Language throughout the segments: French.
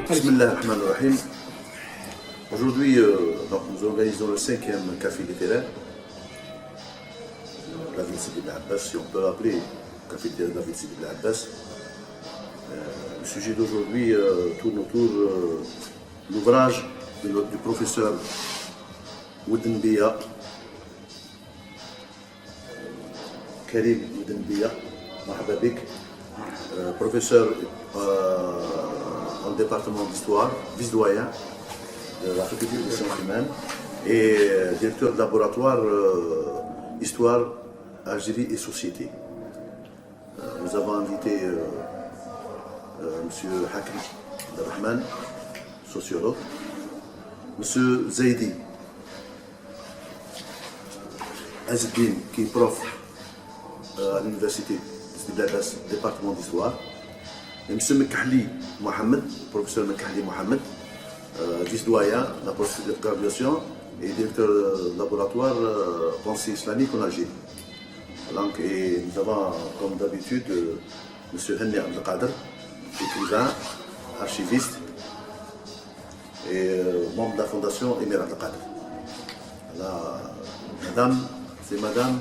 Bismillahirrahmanirrahim. Aujourd'hui, nous organisons le 5e café littéraire. La ville Sidi Bel Abbas, si on peut l'appeler café littéraire de la ville Sidi Bel Abbas. Le sujet d'aujourd'hui tourne autour de l'ouvrage du professeur Oudenbiya, Karim Oudenbiya, marhaba bik, professeur en département d'histoire, vice-doyen de la faculté des sciences humaines et directeur de laboratoire histoire, Algérie et société. Nous avons invité M. Hakim Abdelrahman, sociologue, M. Zaidi Azdin, qui est prof à l'université de Sidi Bel Abbas, département d'histoire, et M. Mekahli Mohamed, professeur Mekahli Mohamed, vice-doyen de la procédure de graduation et directeur de laboratoire pensée islamique en Algérie. Donc, et nous avons, comme d'habitude, M. Henni Abdelkader, écrivain, archiviste et membre de la fondation Emir Abdelkader. Madame, c'est madame.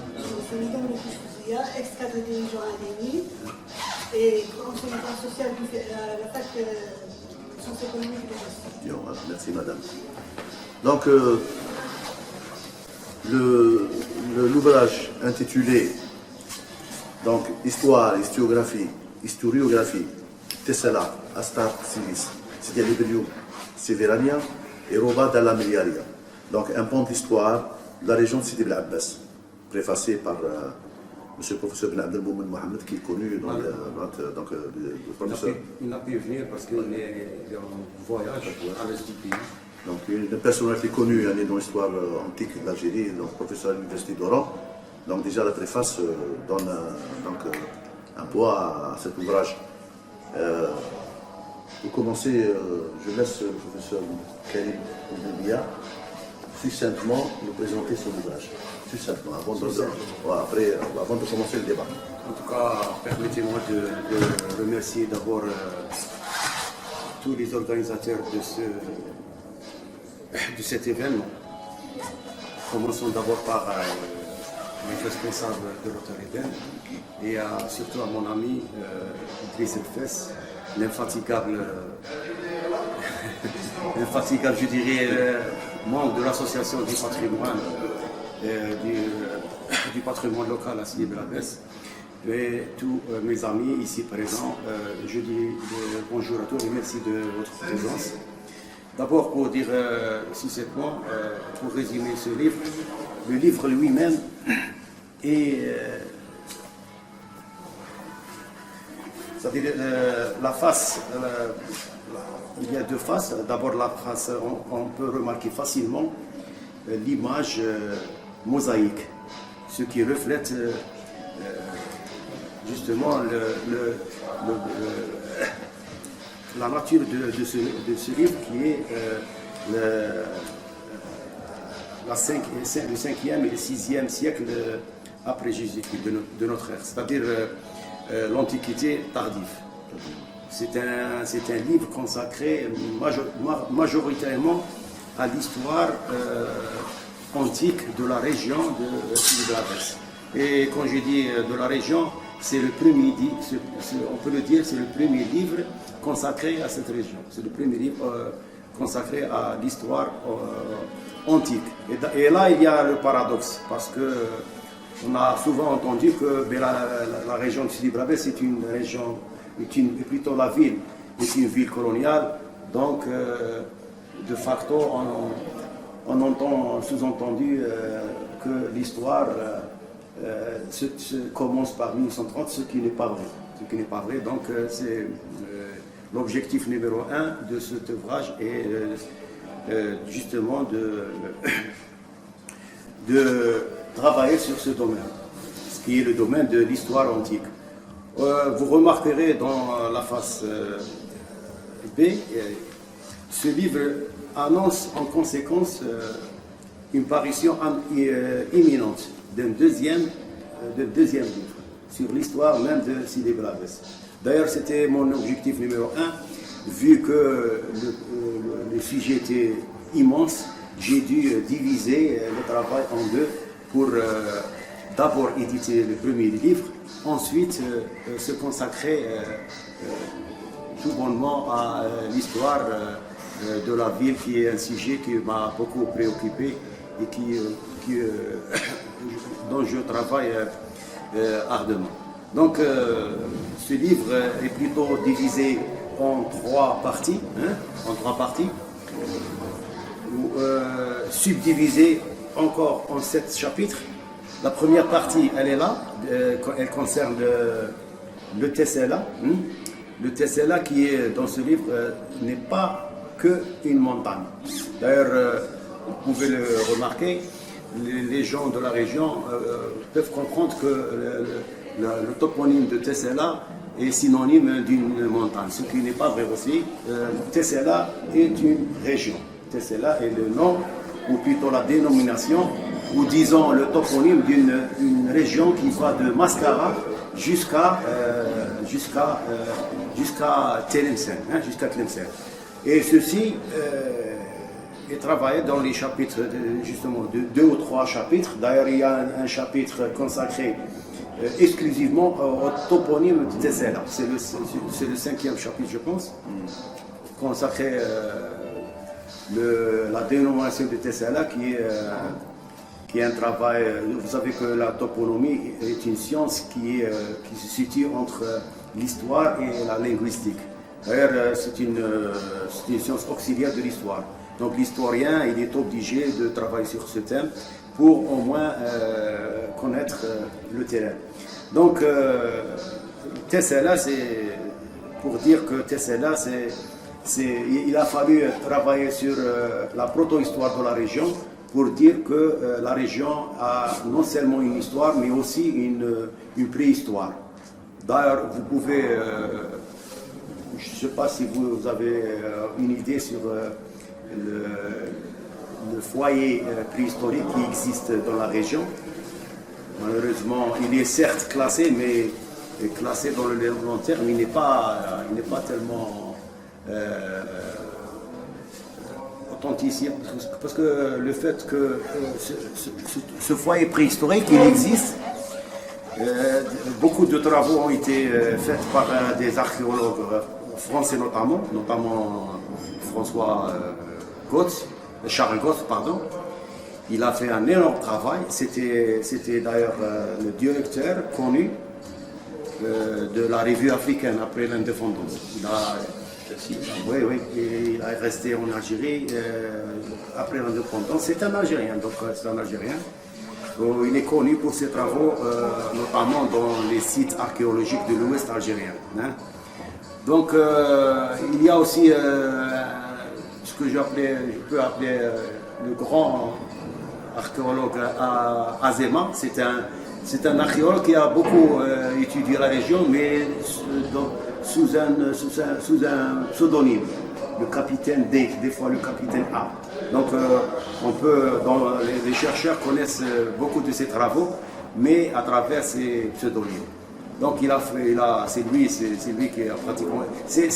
C'est Madame Lekouchousia, ex-cadre de dirigeant à l'ENI et enseignante sociale à la fac de sciences économiques et de gestion. Merci madame. Donc, l'ouvrage intitulé donc, Histoire, historiographie, Tessala, Astar Sivis, Sidi Liberiou, Severania et Roba Dalla Miliaria. Donc, un pont d'histoire de la région de Sidi Bel Abbas, préfacé par M. le professeur Ben Abdelmoumen Mohamed, qui est connu dans le professeur. Il n'a pu venir parce qu'il est en voyage à l'est du pays. Donc, une personnalité connue dans l'histoire antique de l'Algérie, donc professeur à l'université d'Oran. Donc, déjà, la préface donne un poids à cet ouvrage. Pour commencer, je laisse le professeur Karim Oudenbiya succinctement nous présenter son ouvrage. Succinctement, avant de commencer le débat. En tout cas, permettez-moi de remercier d'abord tous les organisateurs de cet événement. Commençons d'abord par les responsables de l'hôtel Eden et surtout à mon ami Idriss Elfes, l'infatigable, je dirais, membre de l'association du patrimoine, du patrimoine local à Sidi Bel Abbas. Et tous mes amis ici présents, je dis bonjour à tous et merci de votre présence. D'abord pour dire succinctement, pour résumer ce livre, le livre lui-même est, c'est-à-dire la face, il y a deux faces. D'abord la face, on peut remarquer facilement l'image mosaïque, ce qui reflète justement la nature de ce livre qui est le 5e et le 6e siècle après Jésus-Christ de notre ère, c'est-à-dire l'Antiquité tardive. C'est un livre consacré majoritairement à l'histoire antique de la région de Sidi Bel Abbas. Et quand je dis de la région, c'est le premier, on peut le dire, c'est le premier livre consacré à cette région. C'est le premier livre consacré à l'histoire antique. Et là, il y a le paradoxe, parce que on a souvent entendu que la région de Sidi Bel Abbas est une région, plutôt la ville, est une ville coloniale. Donc, de facto, on entend sous-entendu que l'histoire commence par 1930, ce qui n'est pas vrai. Donc, c'est l'objectif numéro 1 de cet ouvrage est justement de travailler sur ce domaine, ce qui est le domaine de l'histoire antique. Vous remarquerez dans la face B, ce livre annonce en conséquence une parution imminente d'un deuxième livre sur l'histoire même de Sidi Bel Abbas. D'ailleurs, c'était mon objectif numéro 1 vu que le sujet était immense, j'ai dû diviser le travail en deux pour d'abord éditer le premier livre, ensuite se consacrer tout bonnement à l'histoire de la ville, qui est un sujet qui m'a beaucoup préoccupé et dont je travaille ardemment. Donc ce livre est plutôt divisé en trois parties, subdivisé encore en 7 chapitres. La première partie, elle est là, elle concerne le Tessela. Le Tessela qui est dans ce livre n'est pas qu'une montagne. D'ailleurs, vous pouvez le remarquer, les gens de la région peuvent comprendre que le toponyme de Tessela est synonyme d'une montagne, ce qui n'est pas vrai aussi. Tessela est une région. Tessela est le nom, ou plutôt la dénomination, ou disons le toponyme d'une région qui va de Mascara jusqu'à Tlemcen, jusqu'à Tlemcen. Et ceci est travaillé dans les chapitres, justement, de 2 ou 3 chapitres. D'ailleurs, il y a un chapitre consacré exclusivement au toponyme de Tessela. C'est le 5e chapitre, je pense, consacré la dénomination de Tessela, qui est un travail. Vous savez que la toponymie est une science qui se situe entre l'histoire et la linguistique. D'ailleurs, c'est une science auxiliaire de l'histoire. Donc l'historien, il est obligé de travailler sur ce thème pour au moins connaître le terrain. Donc Tessela, c'est pour dire que Tessela, il a fallu travailler sur la proto-histoire de la région pour dire que la région a non seulement une histoire, mais aussi une préhistoire. D'ailleurs, vous pouvez, je ne sais pas si vous avez une idée sur le foyer préhistorique qui existe dans la région. Malheureusement, il est certes classé, mais classé dans le long terme, il n'est pas tellement authentique, parce que le fait que ce foyer préhistorique, il existe, beaucoup de travaux ont été faits par des archéologues français notamment François Charles Gotz, pardon. Il a fait un énorme travail. C'était d'ailleurs le directeur connu de la revue africaine après l'indépendance. Il est resté en Algérie après l'indépendance. C'est un Algérien, il est connu pour ses travaux, notamment dans les sites archéologiques de l'Ouest algérien. Donc, il y a aussi ce que je peux appeler le grand archéologue Azema. C'est un archéologue qui a beaucoup étudié la région, mais sous un pseudonyme, le capitaine D, des fois le capitaine A. Donc les chercheurs connaissent beaucoup de ses travaux, mais à travers ses pseudonymes. Donc c'est lui qui a pratiquement. C'est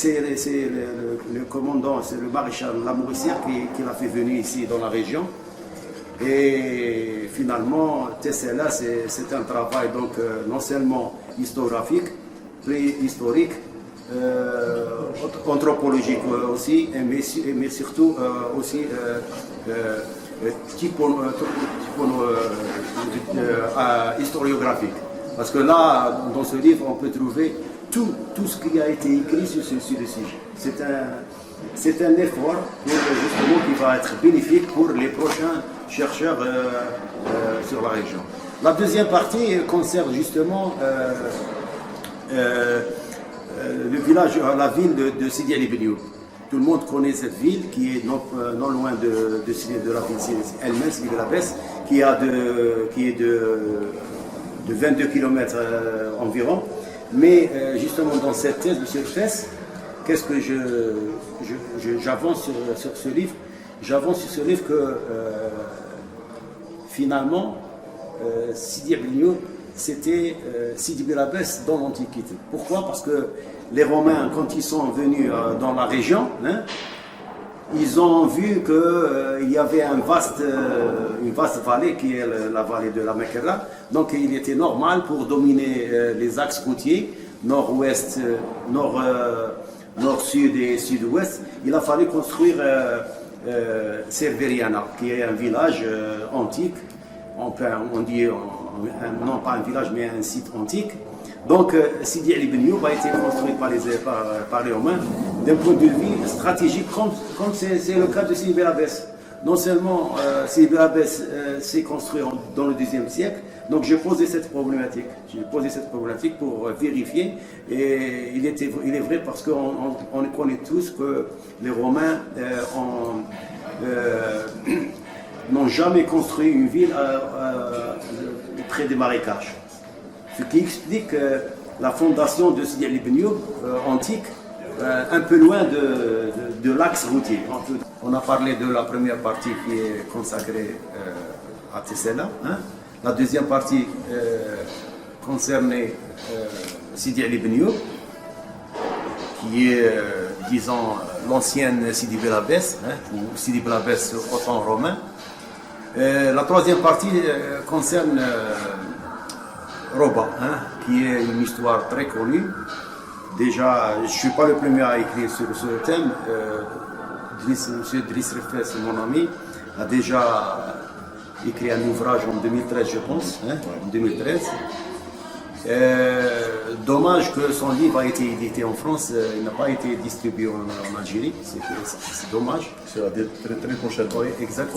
le commandant, c'est le maréchal Lamouroussière qui l'a fait venir ici dans la région. Et finalement, Tessela, c'est un travail donc non seulement historiographique, préhistorique, anthropologique aussi, mais surtout aussi historiographique. Parce que là, dans ce livre, on peut trouver tout ce qui a été écrit sur le sujet. C'est un effort justement qui va être bénéfique pour les prochains chercheurs sur la région. La deuxième partie concerne justement le village, la ville de Sidi Ali Benioub. Tout le monde connaît cette ville qui est non loin de la ville elle-même, Sidi Belabès, qui est de 22 km environ. Mais justement dans cette thèse de surface, qu'est-ce que j'avance sur ce livre? J'avance sur ce livre que finalement Sidi Ali Benioub, c'était Sidi Bel Abbès dans l'Antiquité. Pourquoi? Parce que les Romains, quand ils sont venus dans la région, hein, ils ont vu qu'il y avait une vaste vallée qui est la vallée de la Mekera. Donc il était normal pour dominer les axes routiers, nord-ouest, nord-sud et sud-ouest. Il a fallu construire Cerveriana, qui est un village antique. On dit, non pas un village, mais un site antique. Donc, Sidi Ali Ben Ayoub a été construit par les Romains d'un point de vue stratégique, comme c'est le cas de Sidi Bel Abbès. Non seulement Sidi Bel Abbès s'est construit dans le XIIe siècle, donc j'ai posé cette problématique. J'ai posé cette problématique pour vérifier. Et il est vrai parce qu'on connaît tous que les Romains n'ont jamais construit une ville près des marécages. Ce qui explique la fondation de Sidi Ali Ben Ayoub antique, un peu loin de l'axe routier. On a parlé de la première partie qui est consacrée à Tessela. Hein. La deuxième partie concernait Sidi Ali Ben Ayoub, qui est, disons, l'ancienne Sidi Bel Abbès, hein, ou Sidi Bel Abbès au temps romain. La troisième partie concerne Roba, hein, qui est une histoire très connue. Déjà, je ne suis pas le premier à écrire sur ce thème. M. Driss Refes, mon ami, a déjà écrit un ouvrage en 2013, je pense. Hein, en 2013. Dommage que son livre a été édité en France, il n'a pas été distribué en Algérie, c'est dommage. C'est la très prochaine. Oui, exact.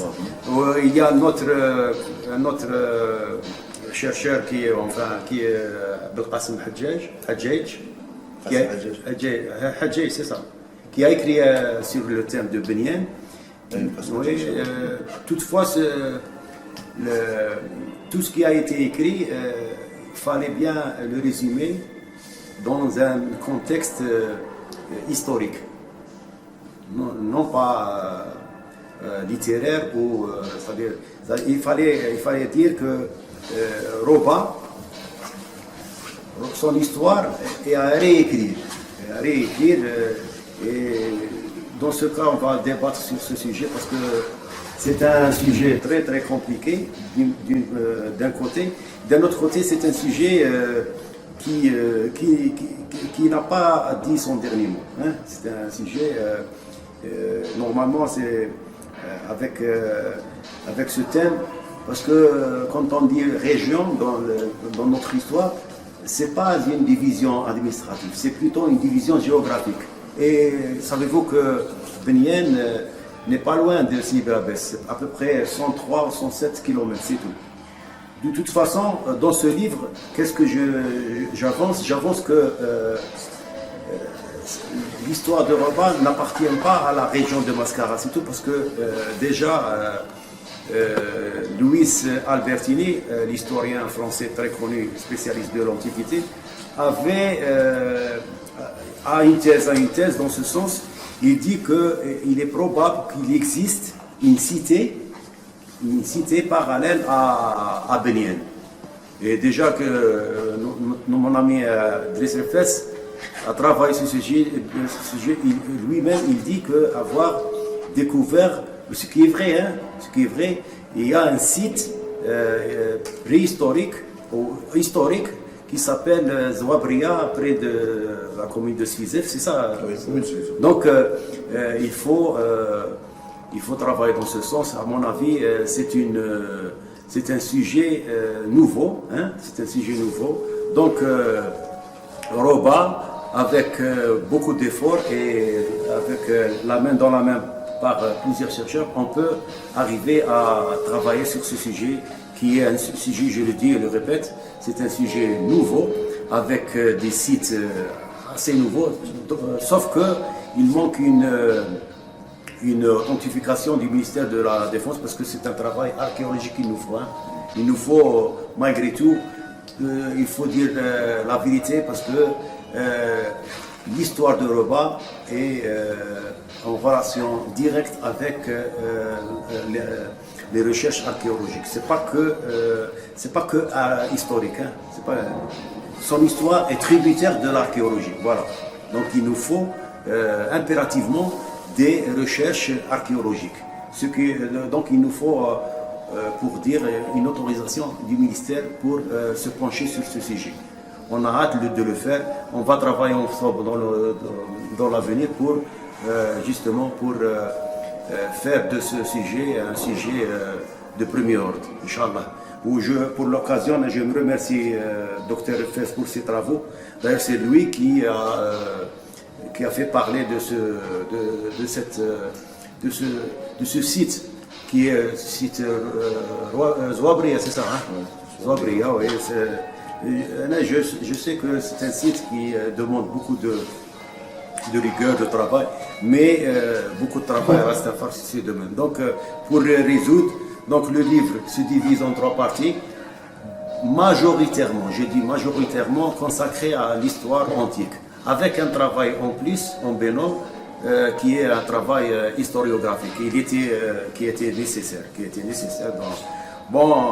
Il y a un autre chercheur qui est Belqasem Hadjaj, c'est ça, qui a écrit sur le thème de Benyen. Oui, toutefois, tout ce qui a été écrit, il fallait bien le résumer dans un contexte historique, non pas littéraire, ou il fallait dire que Roba, son histoire est à réécrire. Et dans ce cas, on va débattre sur ce sujet parce que c'est un sujet très très compliqué d'un côté. D'un autre côté, c'est un sujet qui n'a pas dit son dernier mot. Hein. C'est un sujet, normalement, c'est avec ce thème, parce que quand on dit région dans notre histoire, c'est pas une division administrative, c'est plutôt une division géographique. Et savez-vous que Benyen n'est pas loin de Sidi Bel Abbès, à peu près 103 ou 107 km, c'est tout. De toute façon, dans ce livre, qu'est-ce que j'avance? J'avance que l'histoire de Roba n'appartient pas à la région de Mascara, c'est tout, parce que déjà, Luis Albertini, l'historien français très connu, spécialiste de l'Antiquité, a une thèse dans ce sens. Il dit qu'il est probable qu'il existe une cité parallèle à Benyen. Et déjà que mon ami Driss Refes a travaillé sur ce sujet, lui-même il dit qu'avoir découvert, ce qui est vrai, hein, il y a un site préhistorique ou historique qui s'appelle Zouabria, près de la commune de Svizef, c'est ça? Oui, commune Svizef. Donc il faut travailler dans ce sens. À mon avis, c'est un sujet nouveau. Hein? C'est un sujet nouveau. Donc Roba, avec beaucoup d'efforts et avec la main dans la main par plusieurs chercheurs, on peut arriver à travailler sur ce sujet qui est un sujet, je le dis et le répète, c'est un sujet nouveau, avec des sites assez nouveaux, sauf qu'il manque une authentification du ministère de la Défense, parce que c'est un travail archéologique qu'il nous faut. Hein. Il nous faut, malgré tout, il faut dire la vérité, parce que l'histoire de Roba est en relation directe avec les recherches archéologiques. C'est pas que historique. Hein. Son histoire est tributaire de l'archéologie. Voilà. Donc il nous faut impérativement des recherches archéologiques. Donc il nous faut, pour dire, une autorisation du ministère pour se pencher sur ce sujet. On a hâte de le faire. On va travailler ensemble dans l'avenir pour justement faire de ce sujet un sujet de premier ordre, Inch'Allah. Pour l'occasion, je me remercie Dr Fès pour ses travaux. D'ailleurs, c'est lui qui a fait parler de ce site qui est site Zouabria, c'est ça, hein? Zouabria, oui. Je sais que c'est un site qui demande beaucoup de rigueur, de travail, mais beaucoup de travail reste à faire sur ce domaine. Donc, pour résoudre, donc le livre se divise en 3 parties, majoritairement, je dis majoritairement consacré à l'histoire antique, avec un travail en plus, en binôme, qui est un travail historiographique, qui était nécessaire. Bon,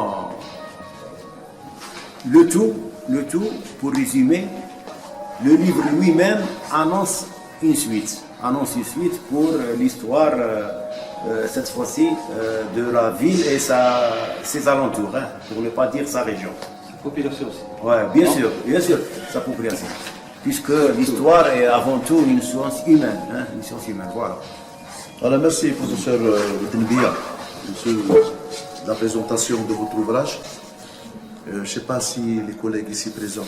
le tout, pour résumer, le livre lui-même annonce une suite pour l'histoire, cette fois-ci, de la ville et ses alentours, hein, pour ne pas dire sa région. Sa population aussi. Oui, bien sûr, sa population. Puisque l'histoire est avant tout une science humaine, hein, voilà. Alors, merci, professeur Denbia, sur la présentation de votre ouvrage. Je ne sais pas si les collègues ici présents,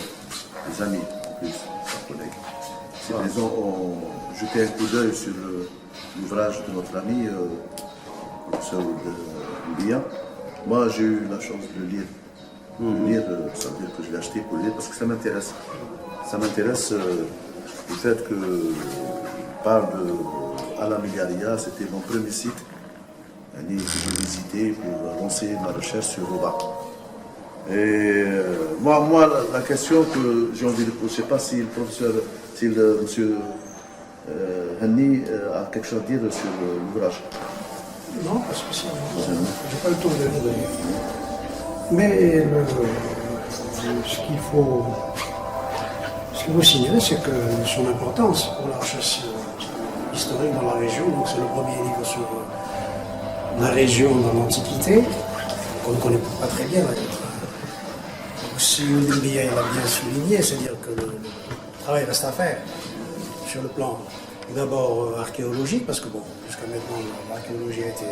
les amis en plus, les collègues, ici présents ont jeté un coup d'œil sur l'ouvrage de notre ami, professeur Denbia. Moi, j'ai eu la chance de le lire. Ça veut dire que je l'ai acheté pour le lire parce que ça m'intéresse. Ça m'intéresse le fait que parle de Ala Megaria, c'était mon premier site que j'ai visité pour lancer ma recherche sur Rouba. Et moi, la question que j'ai envie de poser, je ne sais pas si le professeur, monsieur Hani a quelque chose à dire sur l'ouvrage. Non, pas spécialement. Je n'ai pas le temps de le lire. Mais ce qu'il faut signaler, c'est que son importance pour la recherche historique dans la région, donc c'est le premier livre sur la région dans l'Antiquité, qu'on ne connaît pas très bien d'ailleurs. Si Denbia l'a bien souligné, c'est-à-dire que le travail reste à faire sur le plan d'abord archéologique, parce que bon, jusqu'à maintenant l'archéologie a été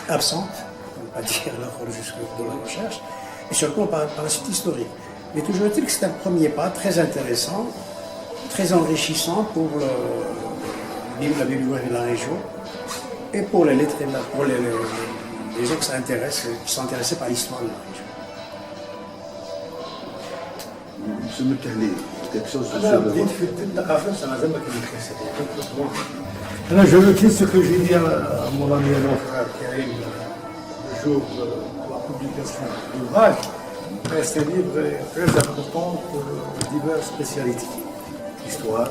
absente, on ne peut pas dire la rôle jusque de la recherche, et sur le plan par la suite historique. Mais toujours est-il que c'est un premier pas très intéressant, très enrichissant pour la bibliographie de la région et pour les lettres, pour les gens qui sont intéressés par l'histoire de la région. Monsieur Mekahli, quelque chose sur Alors, je retire ce que j'ai dit à mon ami et mon frère Karim le jour de la publication de l'ouvrage. C'est un livre très important pour diverses spécialités. Histoire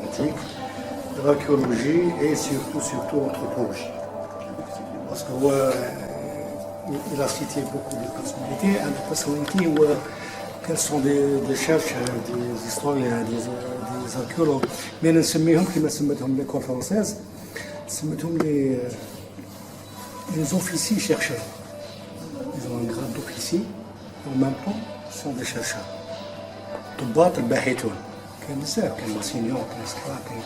antique, l'archéologie et surtout l'anthropologie. Parce qu'il a cité beaucoup de personnalités, quels sont des chercheurs, des historiens, des archéologues. Mais nous sommes comme l'école française, nous des officiers chercheurs. Ils ont un grade d'officier, en même temps, sont des chercheurs. ضباط الباحثون كاين بزاف كاين ماسينيون كاين سكرا كاين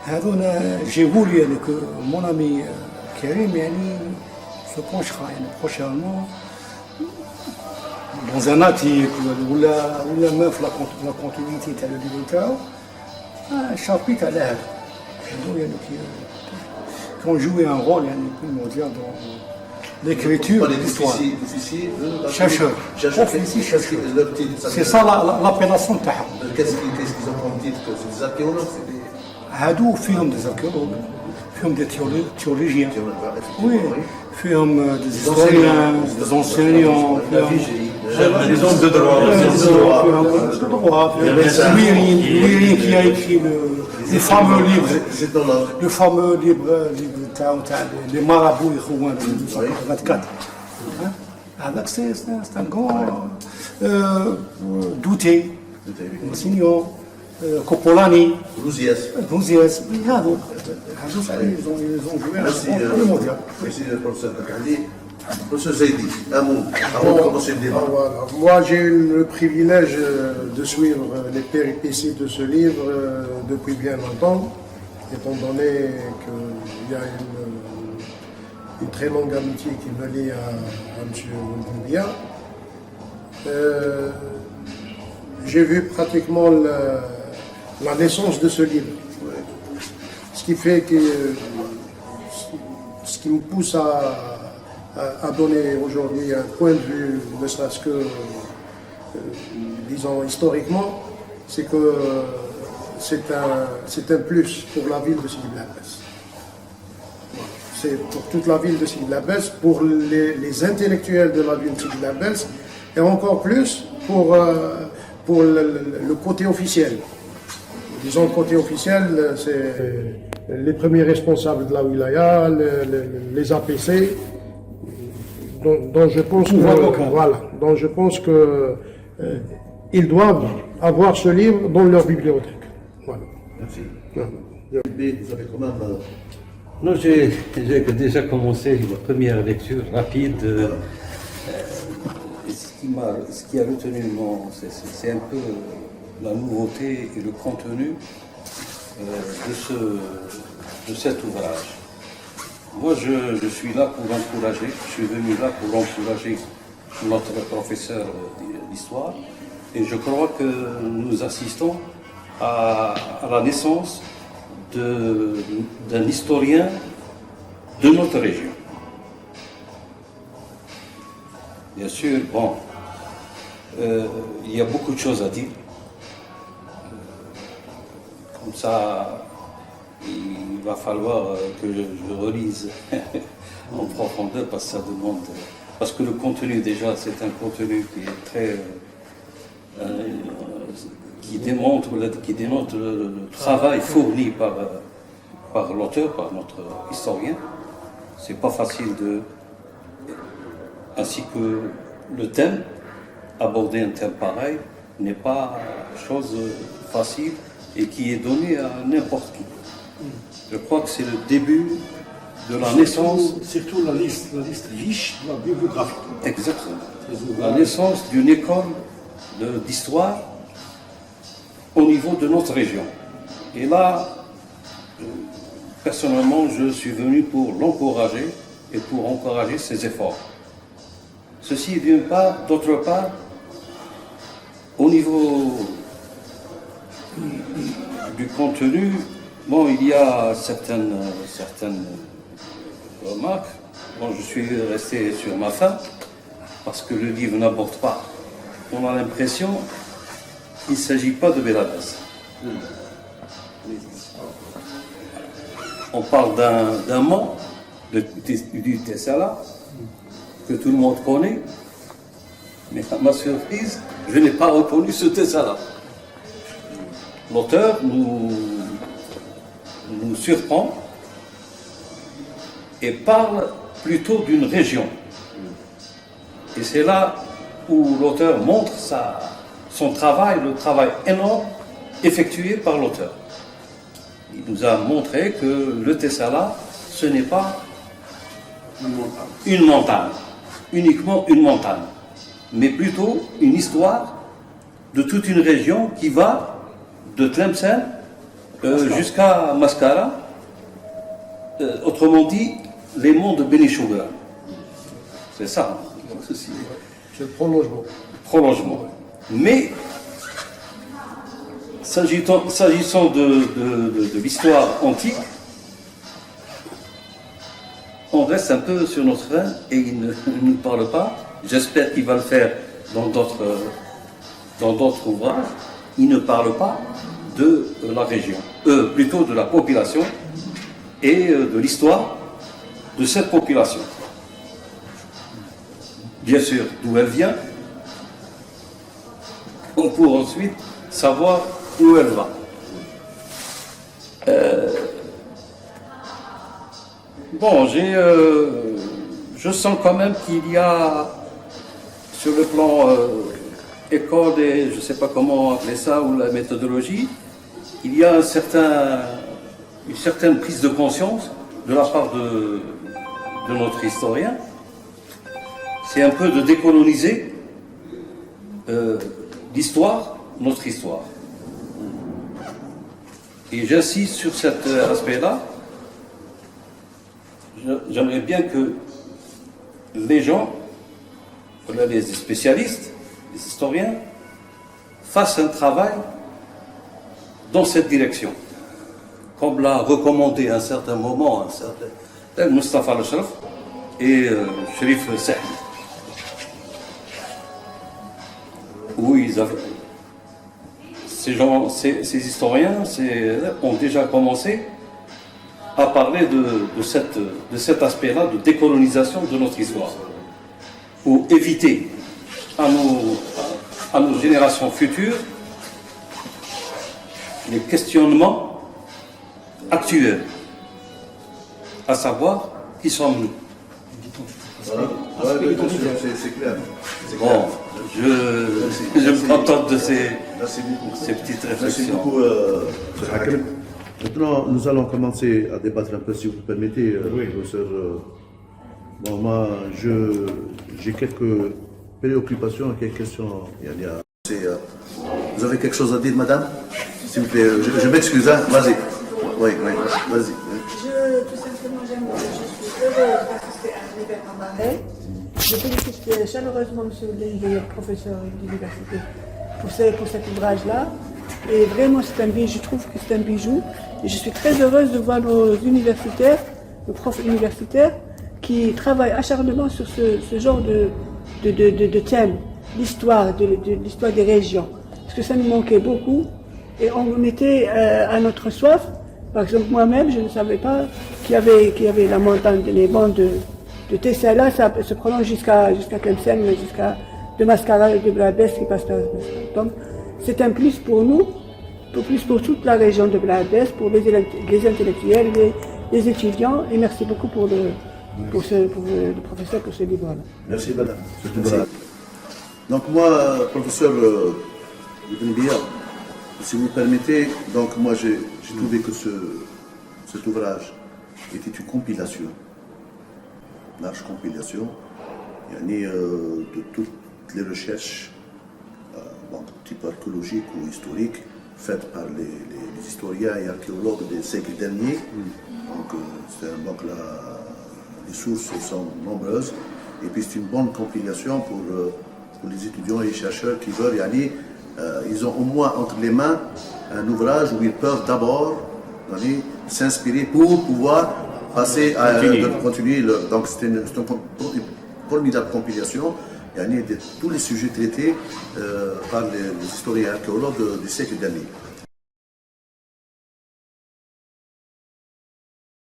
هادو انا جيبوا لي يعني مون امي كريم يعني سو بونشخا يعني بروشيرمون dans un article ولا même في la continuité تاع لو ليفر تاعو شابيت على هذا هادو يعني qui ont joué un rôle يعني primordial dans l'écriture de l'histoire. Chercheurs. C'est ça l'appellation de Taham. Qu'est-ce qu'ils ont comme titre? C'est des archéologues? هادو فيهم des archéologues, Film des théologiens. Effectivement, Oui, film des historiens, des enseignants, Les hommes de droit. de droit, Wirin qui a écrit le fameux livre, C'est dans l'ordre. le fameux livre les marabouts et Rouen de 1924. Hein? Avec c'est un grand douté, Massignon, Coppolani, Lousias. Rousiès, il y a d'autres. Ils ont joué Merci, un rôle mondial. merci le professeur Makahli. Professeur Zaidi, un mot avant de commencer le débat. Voilà. Moi, j'ai eu le privilège de suivre les péripéties de ce livre depuis bien longtemps, étant donné qu'il y a une très longue amitié qui me lie à M. Doumbia. J'ai vu pratiquement la naissance de ce livre. Ce qui fait que ce qui me pousse à donner aujourd'hui un point de vue, ne serait-ce que, disons, historiquement, c'est que c'est un plus pour la ville de Sidi Bel Abbès. C'est pour toute la ville de Sidi Bel Abbès, pour les intellectuels de la ville de Sidi Bel Abbès, et encore plus pour le côté officiel. Disons, le côté officiel, c'est les premiers responsables de la wilaya, les APC, dont je pense dont je pense que ils doivent avoir ce livre dans leur bibliothèque. Voilà. Merci. Mais vous avez quand même. Non, j'ai déjà commencé la première lecture rapide. Ce qui a retenu, c'est un peu la nouveauté et le contenu de cet ouvrage. Moi, je suis là pour l'encourager. Je suis venu là pour encourager notre professeur d'histoire. Et je crois que nous assistons à la naissance d'un historien de notre région. Bien sûr, bon, il y a beaucoup de choses à dire. Comme ça, il va falloir que je relise en profondeur parce que ça demande. Parce que le contenu, déjà, c'est un contenu qui est très. Qui démontre le travail fourni par l'auteur, par notre historien. C'est pas facile de. Ainsi que le thème, aborder un thème pareil, n'est pas chose facile et qui est donné à n'importe qui. Je crois que c'est le début de la naissance. Surtout la liste riche de la bibliographie. Exactement. La naissance d'une école d'histoire au niveau de notre région. Et là, personnellement, je suis venu pour l'encourager et pour encourager ses efforts. Ceci d'une part, d'autre part, au niveau du contenu, bon, il y a certaines remarques. Bon, je suis resté sur ma faim parce que le livre n'aborde pas. On a l'impression qu'il ne s'agit pas de Bel Abbès. On parle d'un mot du Tessala que tout le monde connaît, mais à ma surprise, je n'ai pas reconnu ce Tessala. L'auteur nous surprend et parle plutôt d'une région. Et c'est là où l'auteur montre son travail, le travail énorme effectué par l'auteur. Il nous a montré que le Tessala, ce n'est pas une montagne, uniquement une montagne, mais plutôt une histoire de toute une région qui va de Tlemcen jusqu'à Mascara, autrement dit, les monts de Benishouga. C'est ça, ceci. C'est le prolongement. Prolongement. Mais, s'agissant de l'histoire antique, on reste un peu sur notre faim et il ne nous parle pas. J'espère qu'il va le faire dans d'autres ouvrages. Il ne parle pas de la région, plutôt de la population et de l'histoire de cette population. Bien sûr, d'où elle vient, pour ensuite savoir où elle va. Bon, je sens quand même qu'il y a, sur le plan école et je ne sais pas comment appeler ça, ou la méthodologie, il y a une certaine prise de conscience de la part de notre historien. C'est un peu de décoloniser l'histoire, notre histoire. Et j'insiste sur cet aspect-là. J'aimerais bien que les gens, les spécialistes, les historiens, fassent un travail dans cette direction. Comme l'a recommandé à un certain moment un certain Mustafa Al-Sharaf et Sherif Sahi. Où ils avaient, ces historiens ont déjà commencé à parler de cet aspect-là de décolonisation de notre histoire, pour éviter à nos générations futures les questionnements actuels, à savoir qui sommes-nous. C'est clair. Bon, je me contente de ces petites Merci réflexions. beaucoup, M. Hakim. Maintenant, nous allons commencer à débattre un peu, si vous le permettez, professeur. Bon, moi, j'ai quelques préoccupations, quelques questions. Vous avez quelque chose à dire, madame? S'il vous plaît, je m'excuse, hein. Vas-y. Oui, vas-y. Tout simplement, je suis heureuse d'assister à un événement pareil. Je félicite chaleureusement M. le professeur de l'université pour cet ouvrage-là. Et vraiment, je trouve que c'est un bijou. Et je suis très heureuse de voir nos universitaires, nos profs universitaires, qui travaillent acharnement sur ce genre de thème, l'histoire, l'histoire des régions. Parce que ça nous manquait beaucoup. Et on était à notre soif. Par exemple, moi-même, je ne savais pas qu'il y avait la montagne, les bancs de Tessala, ça se prolonge jusqu'à Tlemcen, de Mascara, de Blabès qui passe par. Donc, c'est un plus pour nous, pour toute la région de Blabès, pour les intellectuels, les étudiants, et merci beaucoup pour le professeur pour ce livre-là. Merci, madame. Donc, moi, professeur Ibn Bia, si vous me permettez, donc moi j'ai trouvé que cet ouvrage était une compilation, une large compilation, de toutes les recherches, type archéologiques ou historiques, faites par les historiens et archéologues des siècles derniers. Donc les sources sont nombreuses, et puis c'est une bonne compilation pour les étudiants et les chercheurs qui veulent y aller. Ils ont au moins entre les mains un ouvrage où ils peuvent d'abord s'inspirer pour pouvoir passer à continuer. Donc c'est une formidable compilation de tous les sujets traités par les historiens et archéologues des siècles derniers.